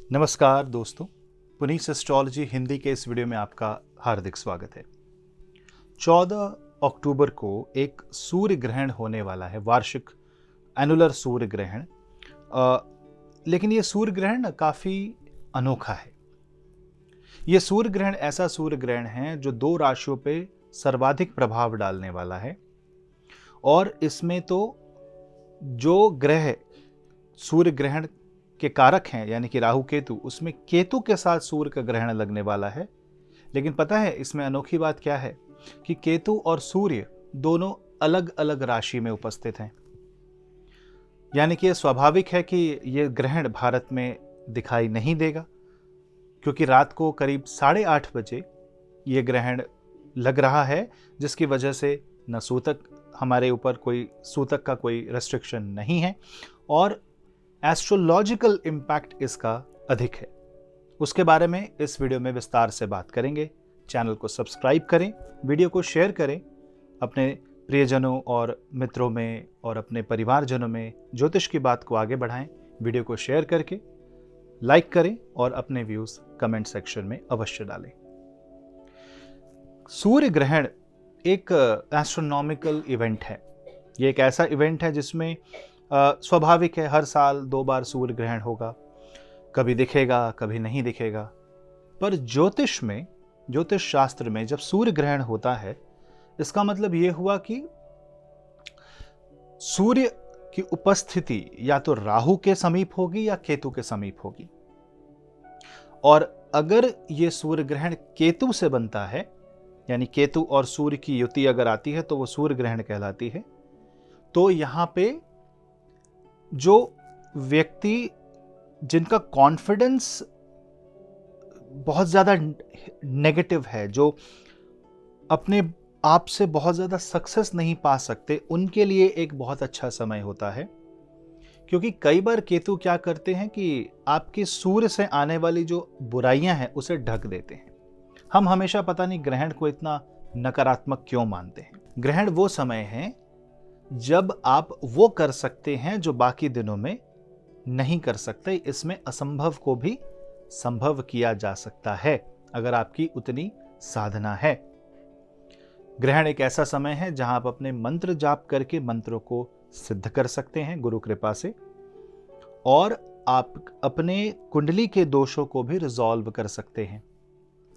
नमस्कार दोस्तों, पुनीत एस्ट्रोलॉजी हिंदी के इस वीडियो में आपका हार्दिक स्वागत है। 14 अक्टूबर को एक सूर्य ग्रहण होने वाला है, वार्षिक एनुलर सूर्य ग्रहण। लेकिन ये सूर्य ग्रहण काफ़ी अनोखा है। ये सूर्य ग्रहण ऐसा सूर्य ग्रहण है जो 2 राशियों पे सर्वाधिक प्रभाव डालने वाला है। और इसमें तो जो ग्रह सूर्य ग्रहण के कारक हैं यानी कि राहु केतु, उसमें केतु के साथ सूर्य का ग्रहण लगने वाला है। लेकिन पता है इसमें अनोखी बात क्या है कि केतु और सूर्य दोनों अलग अलग राशि में उपस्थित हैं। यानी कि यह स्वाभाविक है कि यह ग्रहण भारत में दिखाई नहीं देगा, क्योंकि रात को करीब 8:30 बजे यह ग्रहण लग रहा है, जिसकी वजह से न सूतक हमारे ऊपर सूतक का कोई रेस्ट्रिक्शन नहीं है और एस्ट्रोलॉजिकल इम्पैक्ट इसका अधिक है। उसके बारे में इस वीडियो में विस्तार से बात करेंगे। चैनल को सब्सक्राइब करें, वीडियो को शेयर करें, अपने प्रियजनों और मित्रों में और अपने परिवारजनों में ज्योतिष की बात को आगे बढ़ाएं। वीडियो को शेयर करके लाइक करें और अपने व्यूज कमेंट सेक्शन में अवश्य डालें। सूर्य ग्रहण एक एस्ट्रोनॉमिकल इवेंट है। ये एक ऐसा इवेंट है जिसमें स्वाभाविक है हर साल 2 बार सूर्य ग्रहण होगा, कभी दिखेगा कभी नहीं दिखेगा। पर ज्योतिष शास्त्र में जब सूर्य ग्रहण होता है, इसका मतलब यह हुआ कि सूर्य की उपस्थिति या तो राहु के समीप होगी या केतु के समीप होगी। और अगर यह सूर्य ग्रहण केतु से बनता है, यानी केतु और सूर्य की युति अगर आती है तो वो सूर्य ग्रहण कहलाती है। तो यहां पे जो व्यक्ति जिनका कॉन्फिडेंस बहुत ज़्यादा नेगेटिव है, जो अपने आप से बहुत ज़्यादा सक्सेस नहीं पा सकते, उनके लिए एक बहुत अच्छा समय होता है। क्योंकि कई बार केतु क्या करते हैं कि आपकी सूर्य से आने वाली जो बुराइयां हैं उसे ढक देते हैं। हम हमेशा पता नहीं ग्रहण को इतना नकारात्मक क्यों मानते हैं। ग्रहण वो समय है जब आप वो कर सकते हैं जो बाकी दिनों में नहीं कर सकते। इसमें असंभव को भी संभव किया जा सकता है अगर आपकी उतनी साधना है। ग्रहण एक ऐसा समय है जहां आप अपने मंत्र जाप करके मंत्रों को सिद्ध कर सकते हैं गुरु कृपा से, और आप अपने कुंडली के दोषों को भी रिजॉल्व कर सकते हैं।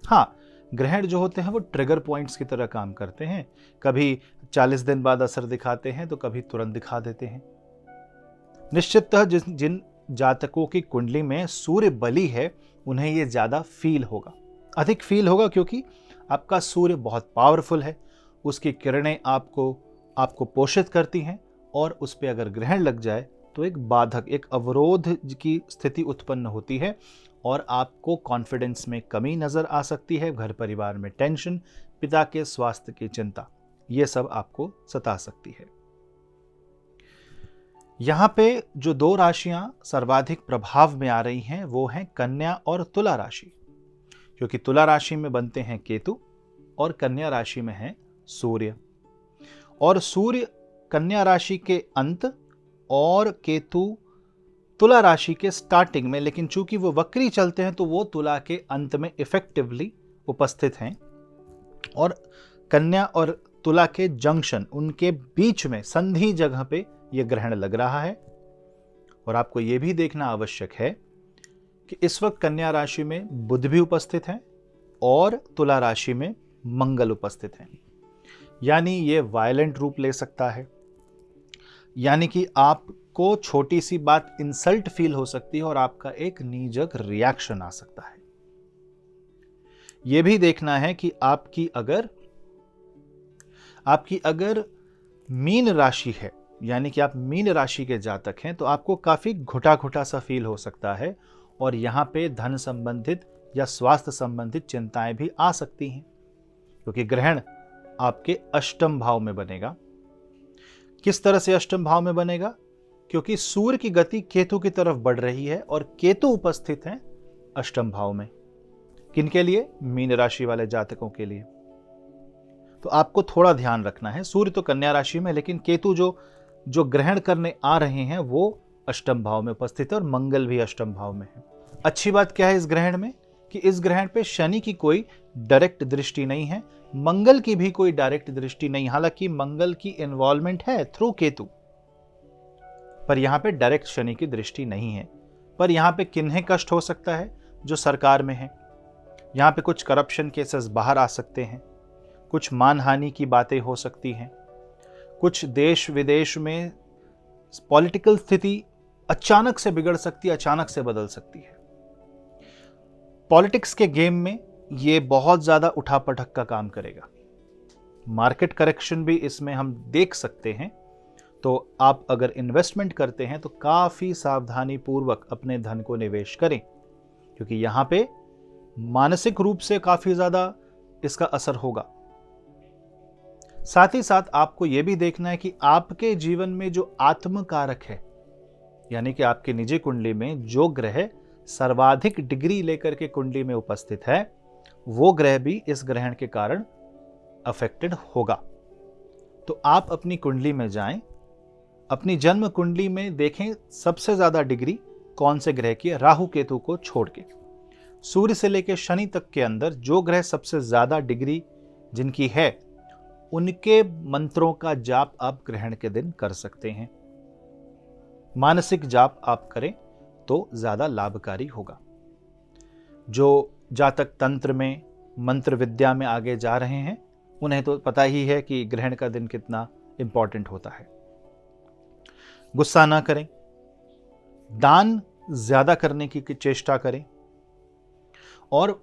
हाँ, ग्रहण जो होते हैं वो ट्रिगर पॉइंट्स की तरह काम करते हैं। कभी 40 दिन बाद असर दिखाते हैं तो कभी तुरंत दिखा देते हैं। निश्चिततः जिन जातकों की कुंडली में सूर्य बली है, उन्हें ये ज्यादा अधिक फील होगा, क्योंकि आपका सूर्य बहुत पावरफुल है। उसकी किरणें आपको पोषित करती हैं, और उस पर अगर ग्रहण लग जाए तो एक बाधक, एक अवरोध की स्थिति उत्पन्न होती है और आपको कॉन्फिडेंस में कमी नजर आ सकती है। घर परिवार में टेंशन, पिता के स्वास्थ्य की चिंता, यह सब आपको सता सकती है। यहां पे जो 2 राशियां सर्वाधिक प्रभाव में आ रही हैं वो हैं कन्या और तुला राशि, क्योंकि तुला राशि में बनते हैं केतु और कन्या राशि में है सूर्य। और सूर्य कन्या राशि के अंत और केतु तुला राशि के स्टार्टिंग में, लेकिन चूंकि वो वक्री चलते हैं तो वो तुला के अंत में इफेक्टिवली उपस्थित हैं। और कन्या और तुला के जंक्शन, उनके बीच में संधि जगह पे ये ग्रहण लग रहा है। और आपको ये भी देखना आवश्यक है कि इस वक्त कन्या राशि में बुध भी उपस्थित हैं और तुला राशि में मंगल उपस्थित हैं। यानी ये वायलेंट रूप ले सकता है, यानी कि आपको छोटी सी बात इंसल्ट फील हो सकती है और आपका एक नीजक रिएक्शन आ सकता है। यह भी देखना है कि आपकी अगर मीन राशि है, यानी कि आप मीन राशि के जातक हैं, तो आपको काफी घुटा सा फील हो सकता है और यहां पे धन संबंधित या स्वास्थ्य संबंधित चिंताएं भी आ सकती हैं, क्योंकि ग्रहण आपके अष्टम भाव में बनेगा। किस तरह से अष्टम भाव में बनेगा? क्योंकि सूर्य की गति केतु की तरफ बढ़ रही है और केतु उपस्थित हैं अष्टम भाव में। किनके लिए? मीन राशि वाले जातकों के लिए। तो आपको थोड़ा ध्यान रखना है। सूर्य तो कन्या राशि में, लेकिन केतु जो ग्रहण करने आ रहे हैं वो अष्टम भाव में उपस्थित है और मंगल भी अष्टम भाव में है। अच्छी बात क्या है इस ग्रहण में कि इस ग्रहण पे शनि की कोई डायरेक्ट दृष्टि नहीं है, मंगल की भी कोई डायरेक्ट दृष्टि नहीं, हालांकि मंगल की इन्वॉल्वमेंट है थ्रू केतु, पर यहां पे डायरेक्ट शनि की दृष्टि नहीं है। पर यहां पे किन्हें कष्ट हो सकता है? जो सरकार में है। यहां पे कुछ करप्शन केसेस बाहर आ सकते हैं, कुछ मानहानि की बातें हो सकती हैं, कुछ देश विदेश में पॉलिटिकल स्थिति अचानक से बिगड़ सकती है, अचानक से बदल सकती है। पॉलिटिक्स के गेम में ये बहुत ज्यादा उठापटक का काम करेगा। मार्केट करेक्शन भी इसमें हम देख सकते हैं। तो आप अगर इन्वेस्टमेंट करते हैं तो काफी सावधानी पूर्वक अपने धन को निवेश करें, क्योंकि यहां पे मानसिक रूप से काफी ज्यादा इसका असर होगा। साथ ही साथ आपको यह भी देखना है कि आपके जीवन में जो आत्म कारक है, यानी कि आपकी निजी कुंडली में जो ग्रह सर्वाधिक डिग्री लेकर के कुंडली में उपस्थित है, वो ग्रह भी इस ग्रहण के कारण अफेक्टेड होगा। तो आप अपनी कुंडली में जाएं, अपनी जन्म कुंडली में देखें सबसे ज्यादा डिग्री कौन से ग्रह की है, राहु केतु को छोड़ के। सूर्य से लेकर शनि तक के अंदर जो ग्रह सबसे ज्यादा डिग्री जिनकी है, उनके मंत्रों का जाप आप ग्रहण के दिन कर सकते हैं। मानसिक जाप आप करें तो ज्यादा लाभकारी होगा। जो जातक तंत्र में, मंत्र विद्या में आगे जा रहे हैं, उन्हें तो पता ही है कि ग्रहण का दिन कितना इंपॉर्टेंट होता है। गुस्सा ना करें, दान ज्यादा करने की चेष्टा करें, और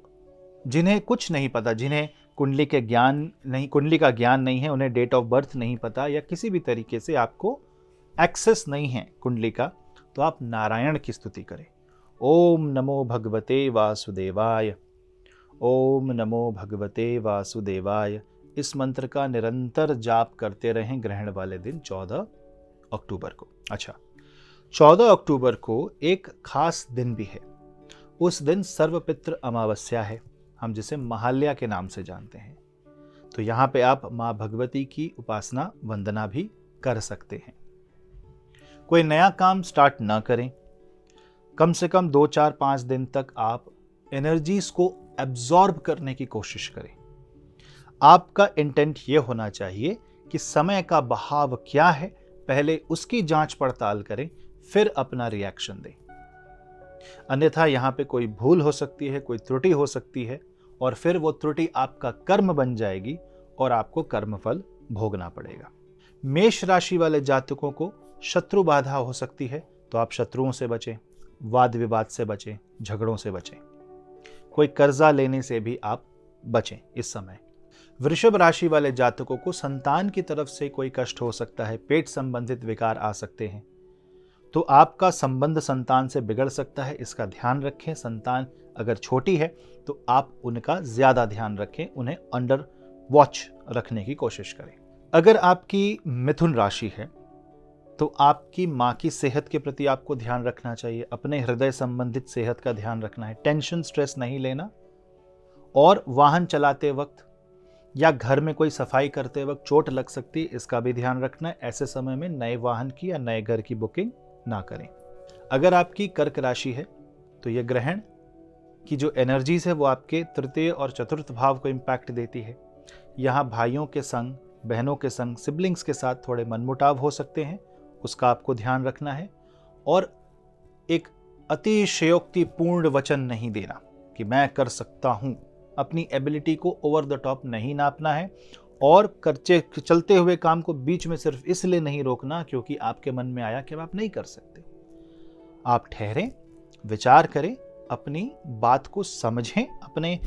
जिन्हें कुछ नहीं पता, जिन्हें कुंडली का ज्ञान नहीं है, उन्हें डेट ऑफ बर्थ नहीं पता या किसी भी तरीके से आपको एक्सेस नहीं है कुंडली का, तो आप नारायण की स्तुति करें। ओम नमो भगवते वासुदेवाय, ओम नमो भगवते वासुदेवाय। इस मंत्र का निरंतर जाप करते रहें ग्रहण वाले दिन 14 अक्टूबर को। अच्छा, 14 अक्टूबर को एक खास दिन भी है। उस दिन सर्वपितृ अमावस्या है, हम जिसे महाल्या के नाम से जानते हैं। तो यहां पे आप मां भगवती की उपासना वंदना भी कर सकते हैं। कोई नया काम स्टार्ट ना करें। कम से कम 2, 4, 5 दिन तक आप एनर्जीज को एब्जॉर्ब करने की कोशिश करें। आपका इंटेंट यह होना चाहिए कि समय का बहाव क्या है, पहले उसकी जांच पड़ताल करें, फिर अपना रिएक्शन दें। अन्यथा यहां पे कोई भूल हो सकती है, कोई त्रुटि हो सकती है, और फिर वो त्रुटि आपका कर्म बन जाएगी और आपको कर्मफल भोगना पड़ेगा। मेष राशि वाले जातकों को शत्रु बाधा हो सकती है, तो आप शत्रुओं से बचें, वाद विवाद से बचें, झगड़ों से बचें। कोई कर्जा लेने से भी आप बचें इस समय। वृषभ राशि वाले जातकों को संतान की तरफ से कोई कष्ट हो सकता है, पेट संबंधित विकार आ सकते हैं, तो आपका संबंध संतान से बिगड़ सकता है, इसका ध्यान रखें। संतान अगर छोटी है तो आप उनका ज्यादा ध्यान रखें, उन्हें अंडर वॉच रखने की कोशिश करें। अगर आपकी मिथुन राशि है तो आपकी मां की सेहत के प्रति आपको ध्यान रखना चाहिए, अपने हृदय संबंधित सेहत का ध्यान रखना है, टेंशन स्ट्रेस नहीं लेना, और वाहन चलाते वक्त या घर में कोई सफाई करते वक्त चोट लग सकती है, इसका भी ध्यान रखना है। ऐसे समय में नए वाहन की या नए घर की बुकिंग ना करें। अगर आपकी कर्क राशि है तो यह ग्रहण की जो एनर्जीज है वो आपके तृतीय और चतुर्थ भाव को इंपैक्ट देती है। यहाँ भाइयों के संग, बहनों के संग, सिबलिंग्स के साथ थोड़े मनमुटाव हो सकते हैं, उसका आपको ध्यान रखना है। और एक अतिशयोक्तिपूर्ण वचन नहीं देना कि मैं कर सकता हूं, अपनी एबिलिटी को ओवर द टॉप नहीं नापना है, और चलते हुए काम को बीच में सिर्फ इसलिए नहीं रोकना क्योंकि आपके मन में आया कि आप नहीं कर सकते। आप ठहरें, विचार करें, अपनी बात को समझें, अपने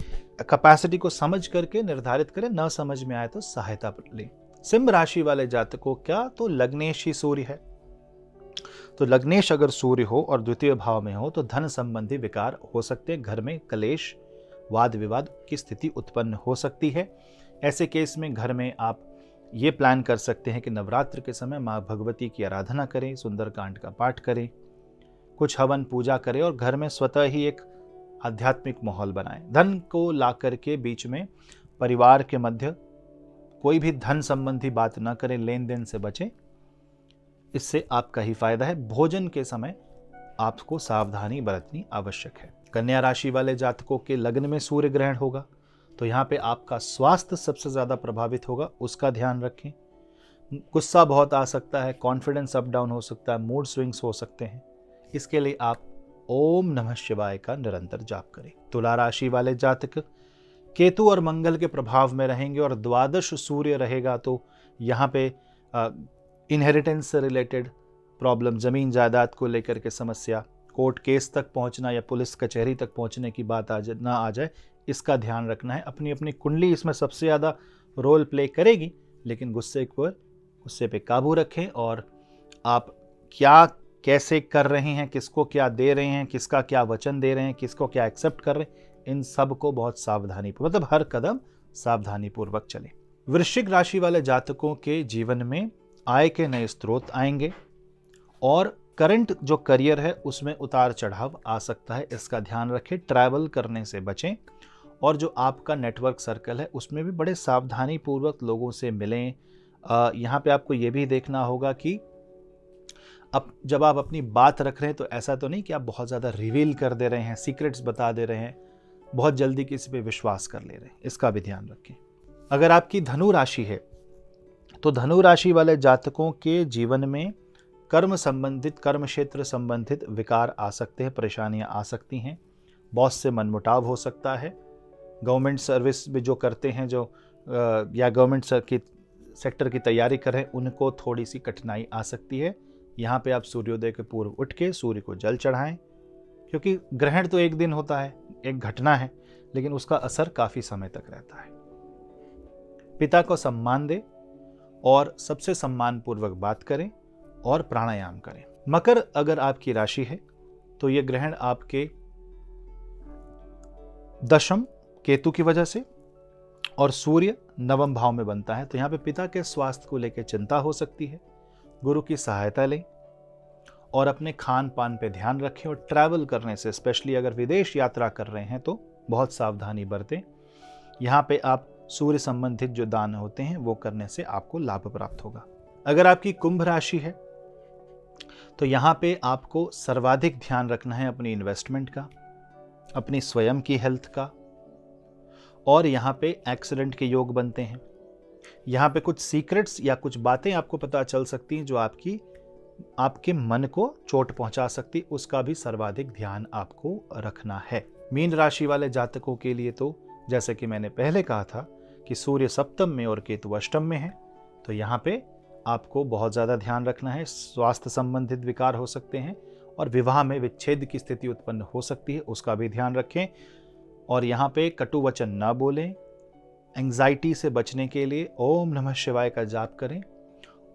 कैपेसिटी को समझ करके निर्धारित करें, न समझ में आए तो सहायता लें। सिंह राशि वाले जातकों क्या तो लग्नेश ही सूर्य है, तो लग्नेश अगर सूर्य हो और द्वितीय भाव में हो तो धन संबंधी विकार हो सकते हैं, घर में कलेश, वाद विवाद की स्थिति उत्पन्न हो सकती है। ऐसे केस में घर में आप ये प्लान कर सकते हैं कि नवरात्र के समय माँ भगवती की आराधना करें, सुंदरकांड का पाठ करें, कुछ हवन पूजा करें और घर में स्वतः ही एक आध्यात्मिक माहौल बनाएं। धन को ला करके बीच में परिवार के मध्य कोई भी धन संबंधी बात ना करें, लेन देन से बचें, इससे आपका ही फायदा है। भोजन के समय आपको सावधानी बरतनी आवश्यक है। कन्या राशि वाले जातकों के लग्न में सूर्य ग्रहण होगा तो यहाँ पे आपका स्वास्थ्य सबसे ज़्यादा प्रभावित होगा, उसका ध्यान रखें। गुस्सा बहुत आ सकता है, कॉन्फिडेंस अप डाउन हो सकता है, मूड स्विंग्स हो सकते हैं। इसके लिए आप ओम नमः शिवाय का निरंतर जाप करें। तुला राशि वाले जातक केतु और मंगल के प्रभाव में रहेंगे और द्वादश सूर्य रहेगा तो यहाँ पे इनहेरिटेंस से रिलेटेड प्रॉब्लम, ज़मीन जायदाद को लेकर के समस्या, कोर्ट केस तक पहुँचना या पुलिस कचहरी तक पहुँचने की बात ना आ जाए, इसका ध्यान रखना है। अपनी अपनी कुंडली इसमें सबसे ज़्यादा रोल प्ले करेगी, लेकिन गुस्से पे काबू रखें और आप क्या कैसे कर रहे हैं, किसको क्या दे रहे हैं, किसका क्या वचन दे रहे हैं, किसको क्या एक्सेप्ट कर रहे हैं, इन सब को बहुत सावधानी, मतलब हर कदम सावधानी पूर्वक चलें। वृश्चिक राशि वाले जातकों के जीवन में आय के नए स्रोत आएंगे और करंट जो करियर है उसमें उतार चढ़ाव आ सकता है, इसका ध्यान रखें। ट्रैवल करने से बचें और जो आपका नेटवर्क सर्कल है उसमें भी बड़े सावधानी पूर्वक लोगों से मिलें। यहाँ पे आपको ये भी देखना होगा कि अब जब आप अपनी बात रख रहे हैं तो ऐसा तो नहीं कि आप बहुत ज़्यादा रिवील कर दे रहे हैं, सीक्रेट्स बता दे रहे हैं, बहुत जल्दी किसी पे विश्वास कर ले रहे हैं, इसका भी ध्यान रखें। अगर आपकी धनु राशि है तो धनु राशि वाले जातकों के जीवन में कर्म संबंधित, कर्म क्षेत्र संबंधित विकार आ सकते हैं, परेशानियां आ सकती हैं, बॉस से मनमुटाव हो सकता है। गवर्नमेंट सर्विस भी जो करते हैं, जो या गवर्नमेंट सेक्टर की तैयारी कर रहे हैं, उनको थोड़ी सी कठिनाई आ सकती है। यहाँ पे आप सूर्योदय के पूर्व उठ के सूर्य को जल चढ़ाएं, क्योंकि ग्रहण तो एक दिन होता है, एक घटना है, लेकिन उसका असर काफ़ी समय तक रहता है। पिता को सम्मान दें और सबसे सम्मानपूर्वक बात करें और प्राणायाम करें। मकर अगर आपकी राशि है तो ये ग्रहण आपके दशम केतु की वजह से और सूर्य नवम भाव में बनता है, तो यहाँ पे पिता के स्वास्थ्य को लेकर चिंता हो सकती है। गुरु की सहायता लें और अपने खान पान पे ध्यान रखें और ट्रैवल करने से, स्पेशली अगर विदेश यात्रा कर रहे हैं तो बहुत सावधानी बरतें। यहाँ पे आप सूर्य संबंधित जो दान होते हैं वो करने से आपको लाभ प्राप्त होगा। अगर आपकी कुंभ राशि है तो यहाँ पे आपको सर्वाधिक ध्यान रखना है अपनी इन्वेस्टमेंट का, अपनी स्वयं की हेल्थ का, और यहाँ पे एक्सीडेंट के योग बनते हैं। यहाँ पे कुछ सीक्रेट्स या कुछ बातें आपको पता चल सकती हैं जो आपके मन को चोट पहुंचा सकती, उसका भी सर्वाधिक ध्यान आपको रखना है। मीन राशि वाले जातकों के लिए तो जैसे कि मैंने पहले कहा था कि सूर्य सप्तम में और केतु अष्टम में है, तो यहाँ पे आपको बहुत ज़्यादा ध्यान रखना है। स्वास्थ्य संबंधित विकार हो सकते हैं और विवाह में विच्छेद की स्थिति उत्पन्न हो सकती है, उसका भी ध्यान रखें। और यहाँ पे कटु वचन ना बोलें। एंग्जाइटी से बचने के लिए ओम नमः शिवाय का जाप करें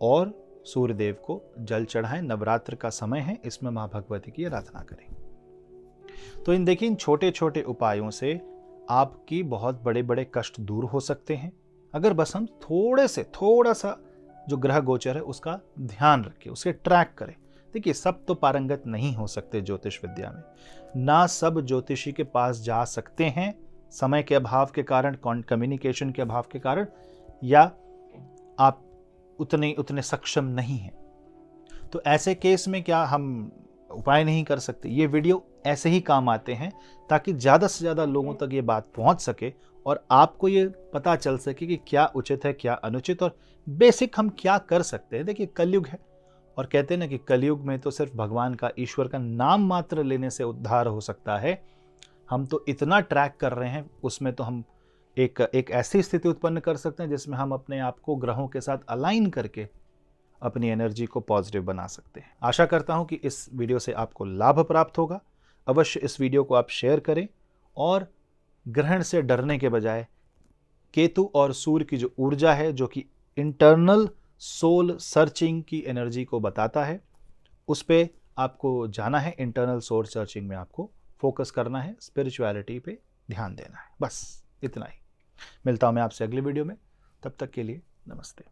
और सूर्यदेव को जल चढ़ाएं। नवरात्र का समय है, इसमें माँ भगवती की आराधना करें। तो इन छोटे छोटे उपायों से आपकी बहुत बड़े बड़े कष्ट दूर हो सकते हैं, अगर बस हम थोड़ा सा जो ग्रह गोचर है उसका ध्यान रखें, उसे ट्रैक करें। देखिए, सब तो पारंगत नहीं हो सकते ज्योतिष विद्या में, ना सब ज्योतिषी के पास जा सकते हैं, समय के अभाव के कारण, कम्युनिकेशन के अभाव के कारण, या आप उतने सक्षम नहीं हैं। तो ऐसे केस में क्या हम उपाय नहीं कर सकते? ये वीडियो ऐसे ही काम आते हैं ताकि ज़्यादा से ज़्यादा लोगों तक ये बात पहुंच सके और आपको ये पता चल सके कि क्या उचित है, क्या अनुचित, और बेसिक हम क्या कर सकते हैं। देखिए, कलयुग है और कहते हैं ना कि कलयुग में तो सिर्फ भगवान का, ईश्वर का नाम मात्र लेने से उद्धार हो सकता है। हम तो इतना ट्रैक कर रहे हैं, उसमें तो हम एक ऐसी स्थिति उत्पन्न कर सकते हैं जिसमें हम अपने आप को ग्रहों के साथ अलाइन करके अपनी एनर्जी को पॉजिटिव बना सकते हैं। आशा करता हूं कि इस वीडियो से आपको लाभ प्राप्त होगा। अवश्य इस वीडियो को आप शेयर करें और ग्रहण से डरने के बजाय केतु और सूर्य की जो ऊर्जा है, जो कि इंटरनल सोल सर्चिंग की एनर्जी को बताता है, उस पे आपको जाना है। इंटरनल सोल सर्चिंग में आपको फोकस करना है, स्पिरिचुअलिटी पे ध्यान देना है। बस इतना ही। मिलता हूं मैं आपसे अगली वीडियो में, तब तक के लिए नमस्ते।